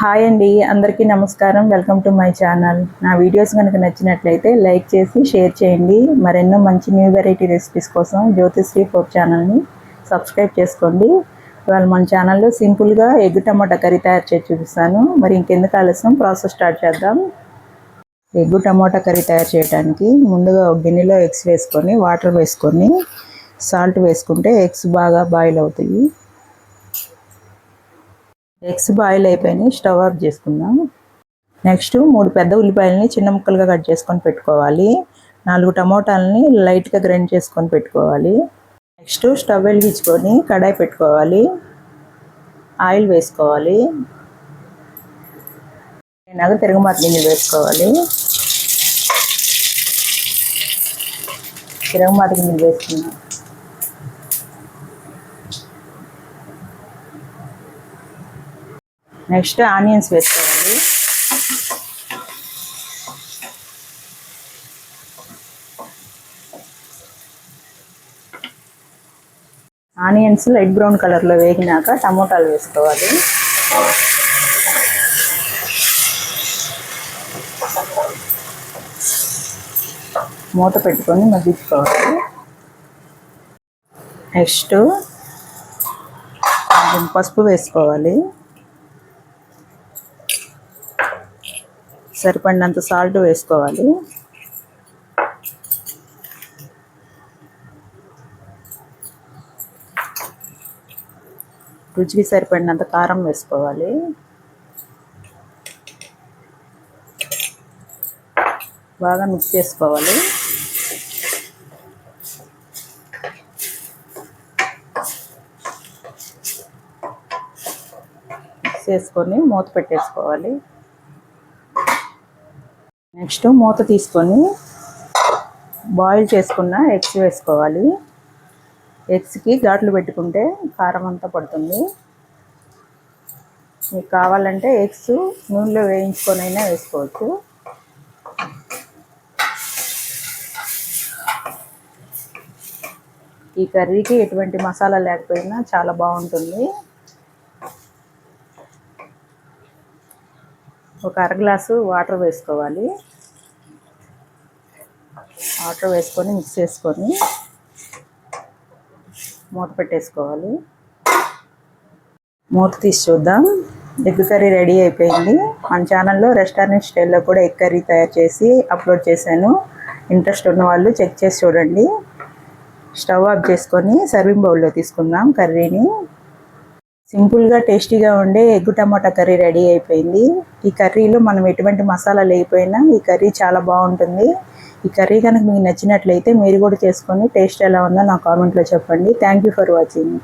Hi అండి, అందరికీ నమస్కారం. Welcome to my channel. నా వీడియోస్ కనుక నచ్చినట్లయితే లైక్ చేసి షేర్ చేయండి. మరెన్నో మంచి న్యూ వెరైటీ రెసిపీస్ కోసం జ్యోతిశ్రీ ఫుడ్ ఛానల్ని సబ్స్క్రైబ్ చేసుకోండి. ఇవాళ మన ఛానల్లో సింపుల్గా ఎగ్ టమాటా కర్రీ తయారు చేసి చూపిస్తాను. మరి ఇంకెందుకు ఆలస్యం, ప్రాసెస్ స్టార్ట్ చేద్దాం. ఎగ్ టమాటా కర్రీ తయారు చేయడానికి ముందుగా ఒక గిన్నెలో ఎగ్స్ వేసుకొని వాటర్ వేసుకొని సాల్ట్ వేసుకుంటే ఎగ్స్ బాగా బాయిల్ అవుతాయి. ఎగ్స్ బాయిల్ అయిపోయినాయి, స్టవ్ ఆఫ్ చేసుకుందాం. నెక్స్ట్ 3 పెద్ద ఉల్లిపాయలని చిన్న ముక్కలుగా కట్ చేసుకొని పెట్టుకోవాలి. 4 టమోటాలని లైట్గా గ్రైండ్ చేసుకొని పెట్టుకోవాలి. నెక్స్ట్ స్టవ్ వెలిగించుకొని కడాయి పెట్టుకోవాలి. ఆయిల్ వేసుకోవాలి. నేను తిరగమాత గింజలు వేసుకోవాలి. తిరగమాత గింజలు వేసుకున్నాం. నెక్స్ట్ ఆనియన్స్ వేసుకోవాలి. ఆనియన్స్ లైట్ బ్రౌన్ కలర్లో వేగినాక టమోటాలు వేసుకోవాలి. మూత పెట్టుకొని మగ్గించుకోవాలి. నెక్స్ట్ పసుపు వేసుకోవాలి. సరిపడినంత సాల్ట్ వేసుకోవాలి. రుచికి సరిపడినంత కారం వేసుకోవాలి. బాగా మిక్స్ చేసుకోవాలి. మిక్స్ చేసుకొని మూత పెట్టేసుకోవాలి. నెక్స్ట్ మూత తీసుకొని బాయిల్ చేసుకున్న ఎగ్స్ వేసుకోవాలి. ఎగ్స్కి ఘాట్లు పెట్టుకుంటే కారం అంతా పడుతుంది. మీకు కావాలంటే ఎగ్స్ నూనెలో వేయించుకొని అయినా వేసుకోవచ్చు. ఈ కర్రీకి ఎటువంటి మసాలా లేకపోయినా చాలా బాగుంటుంది. ఒక అర గ్లాసు వాటర్ వేసుకోవాలి. వాటర్ వేసుకొని మిక్స్ చేసుకొని మూత పెట్టేసుకోవాలి. మూత తీసి చూద్దాం. ఎగ్ కర్రీ రెడీ అయిపోయింది. మన ఛానల్లో రెస్టారెంట్ స్టైల్లో కూడా ఎగ్ కర్రీ తయారు చేసి అప్లోడ్ చేశాను. ఇంట్రెస్ట్ ఉన్న వాళ్ళు చెక్ చేసి చూడండి. స్టవ్ ఆఫ్ చేసుకొని సర్వింగ్ బౌల్లో తీసుకుందాం కర్రీని. సింపుల్గా టేస్టీగా ఉండే ఎగ్ టమాటా కర్రీ రెడీ అయిపోయింది. ఈ కర్రీలో మనం ఎటువంటి మసాలా లేకపోయినా ఈ కర్రీ చాలా బాగుంటుంది. ఈ కర్రీ కనుక మీకు నచ్చినట్లయితే మీరు కూడా చేసుకొని టేస్ట్ ఎలా ఉందో నా కామెంట్లో చెప్పండి. Thank you for watching.